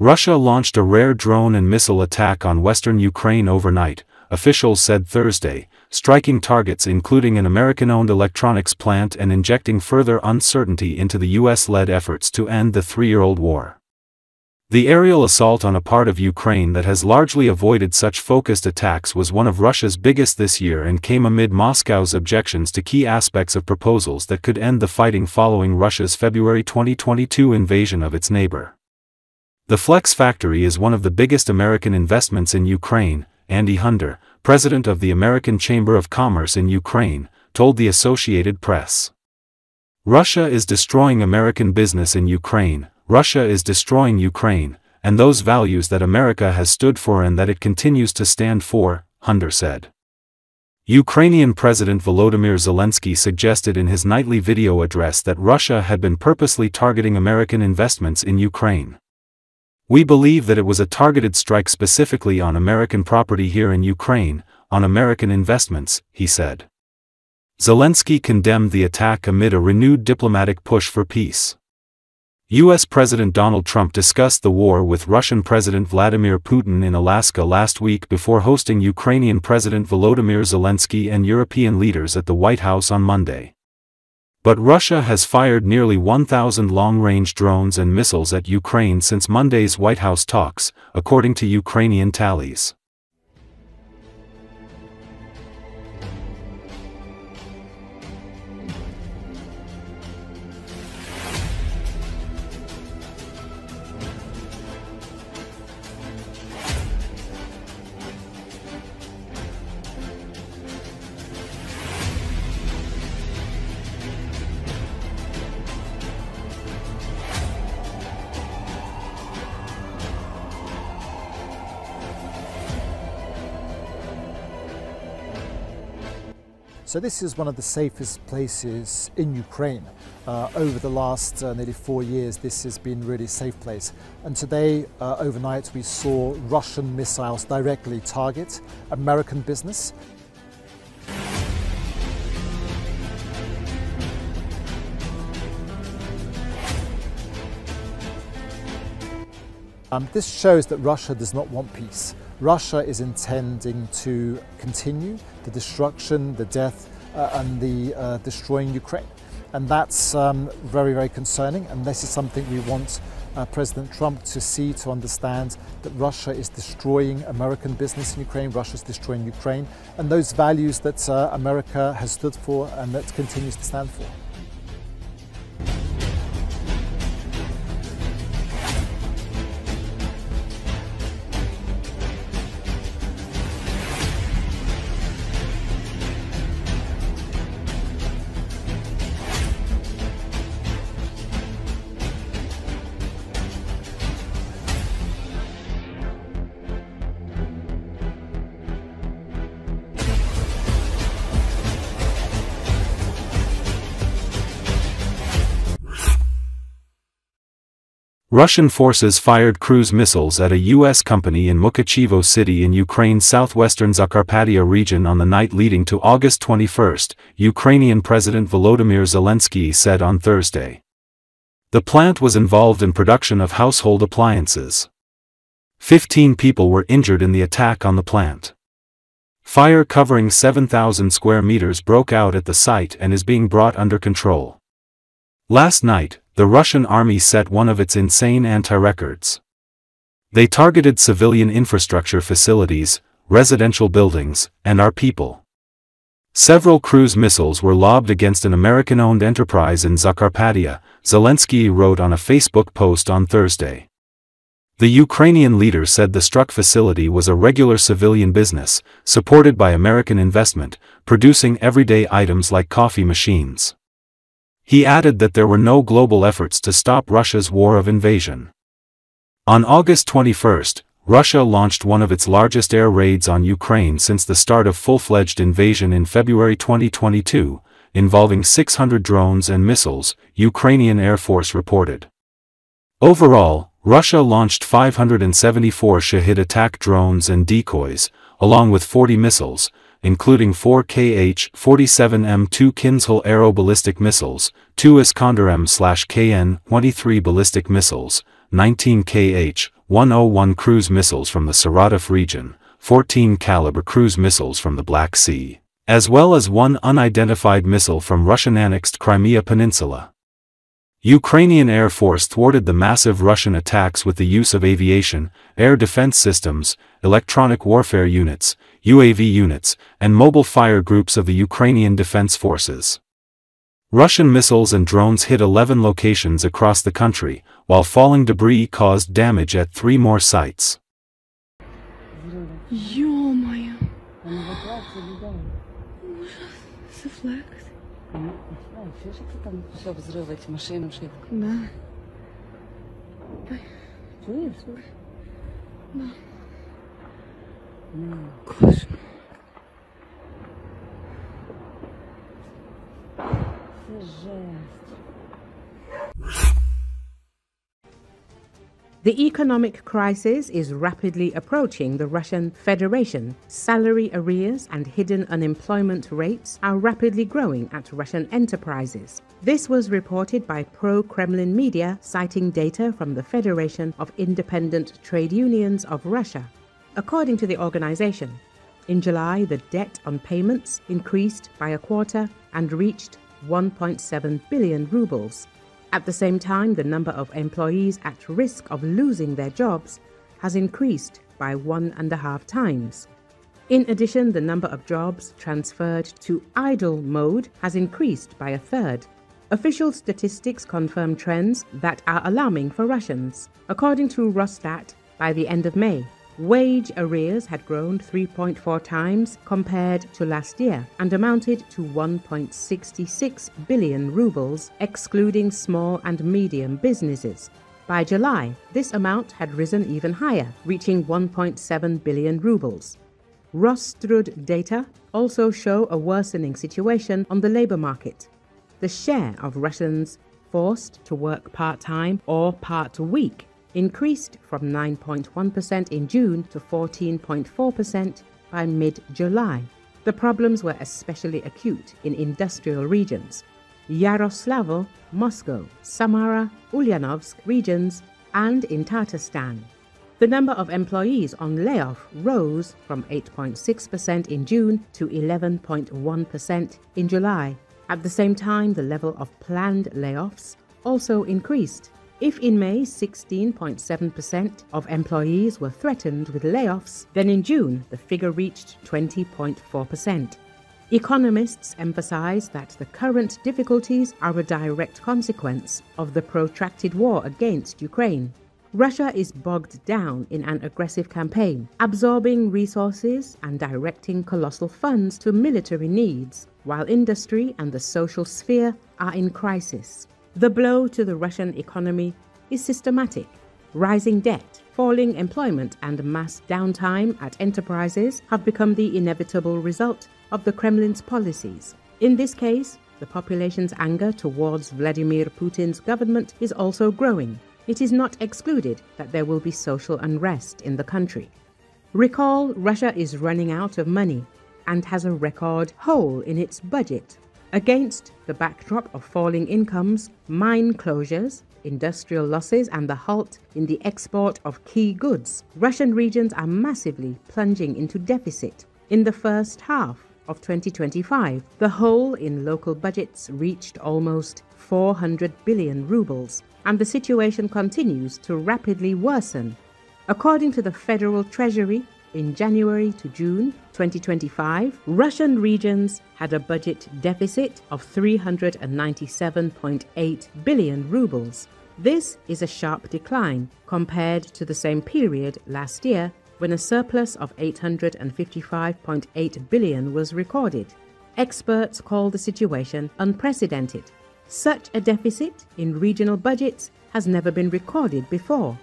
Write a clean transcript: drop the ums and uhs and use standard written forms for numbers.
Russia launched a rare drone and missile attack on western Ukraine overnight, officials said Thursday, striking targets including an American-owned electronics plant and injecting further uncertainty into the US-led efforts to end the three-year-old war. The aerial assault on a part of Ukraine that has largely avoided such focused attacks was one of Russia's biggest this year and came amid Moscow's objections to key aspects of proposals that could end the fighting following Russia's February 2022 invasion of its neighbor. The Flex factory is one of the biggest American investments in Ukraine, Andy Hunder, president of the American Chamber of Commerce in Ukraine, told the Associated Press. Russia is destroying American business in Ukraine. Russia is destroying Ukraine, and those values that America has stood for and that it continues to stand for, Hunder said. Ukrainian President Volodymyr Zelenskyy suggested in his nightly video address that Russia had been purposely targeting American investments in Ukraine. "We believe that it was a targeted strike specifically on American property here in Ukraine, on American investments," he said. Zelensky condemned the attack amid a renewed diplomatic push for peace. U.S. President Donald Trump discussed the war with Russian President Vladimir Putin in Alaska last week before hosting Ukrainian President Volodymyr Zelensky and European leaders at the White House on Monday. But Russia has fired nearly 1,000 long-range drones and missiles at Ukraine since Monday's White House talks, according to Ukrainian tallies. So this is one of the safest places in Ukraine. Over the last nearly 4 years, this has been a really safe place. And today, overnight, we saw Russian missiles directly target American business. This shows that Russia does not want peace. Russia is intending to continue the destruction, the death, and the destroying Ukraine. And that's very, very concerning. And this is something we want President Trump to see, to understand that Russia is destroying American business in Ukraine, Russia is destroying Ukraine, and those values that America has stood for and that continues to stand for. Russian forces fired cruise missiles at a U.S. company in Mukachevo city in Ukraine's southwestern Zakarpattia region on the night leading to August 21, Ukrainian President Volodymyr Zelensky said on Thursday. The plant was involved in production of household appliances. 15 people were injured in the attack on the plant. Fire covering 7,000 square meters broke out at the site and is being brought under control. Last night, the Russian army set one of its insane anti-records. They targeted civilian infrastructure facilities, residential buildings, and our people. Several cruise missiles were lobbed against an American-owned enterprise in Zakarpattia, Zelensky wrote on a Facebook post on Thursday. The Ukrainian leader said the struck facility was a regular civilian business, supported by American investment, producing everyday items like coffee machines. He added that there were no global efforts to stop Russia's war of invasion. On August 21, Russia launched one of its largest air raids on Ukraine since the start of full-fledged invasion in February 2022, involving 600 drones and missiles, Ukrainian Air Force reported. Overall, Russia launched 574 Shahid attack drones and decoys, along with 40 missiles, including 4 Kh-47M2 Kinzhal aeroballistic missiles, 2 Iskander M/KN-23 ballistic missiles, 19 Kh-101 cruise missiles from the Saratov region, 14 caliber cruise missiles from the Black Sea, as well as one unidentified missile from Russian-annexed Crimea Peninsula. Ukrainian Air Force thwarted the massive Russian attacks with the use of aviation, air defense systems, electronic warfare units, UAV units, and mobile fire groups of the Ukrainian Defense Forces. Russian missiles and drones hit 11 locations across the country, while falling debris caused damage at 3 more sites. Ё-моё! Рефлекс. Чуешь, это там все взрывы, эти машины шли? Да. Чуешь? Да. Кошмар. The economic crisis is rapidly approaching the Russian Federation. Salary arrears and hidden unemployment rates are rapidly growing at Russian enterprises. This was reported by pro-Kremlin media, citing data from the Federation of Independent Trade Unions of Russia. According to the organization, in July, the debt on payments increased by a quarter and reached 1.7 billion rubles. At the same time, the number of employees at risk of losing their jobs has increased by 1.5 times. In addition, the number of jobs transferred to idle mode has increased by a third. Official statistics confirm trends that are alarming for Russians. According to Rosstat, by the end of May, wage arrears had grown 3.4 times compared to last year and amounted to 1.66 billion rubles, excluding small and medium businesses. By July, this amount had risen even higher, reaching 1.7 billion rubles. Rostrud data also show a worsening situation on the labor market. The share of Russians forced to work part-time or part-week increased from 9.1% in June to 14.4% by mid-July. The problems were especially acute in industrial regions: Yaroslavl, Moscow, Samara, Ulyanovsk regions, and in Tatarstan. The number of employees on layoff rose from 8.6% in June to 11.1% in July. At the same time, the level of planned layoffs also increased. If in May 16.7% of employees were threatened with layoffs, then in June the figure reached 20.4%. Economists emphasize that the current difficulties are a direct consequence of the protracted war against Ukraine. Russia is bogged down in an aggressive campaign, absorbing resources and directing colossal funds to military needs, while industry and the social sphere are in crisis. The blow to the Russian economy is systematic. Rising debt, falling employment, and mass downtime at enterprises have become the inevitable result of the Kremlin's policies. In this case, the population's anger towards Vladimir Putin's government is also growing. It is not excluded that there will be social unrest in the country. Recall, Russia is running out of money and has a record hole in its budget. Against the backdrop of falling incomes, mine closures, industrial losses, and the halt in the export of key goods, Russian regions are massively plunging into deficit. In the first half of 2025, the hole in local budgets reached almost 400 billion rubles, and the situation continues to rapidly worsen. According to the Federal Treasury, in January to June 2025, Russian regions had a budget deficit of 397.8 billion rubles. This is a sharp decline compared to the same period last year, when a surplus of 855.8 billion was recorded. Experts call the situation unprecedented. Such a deficit in regional budgets has never been recorded before.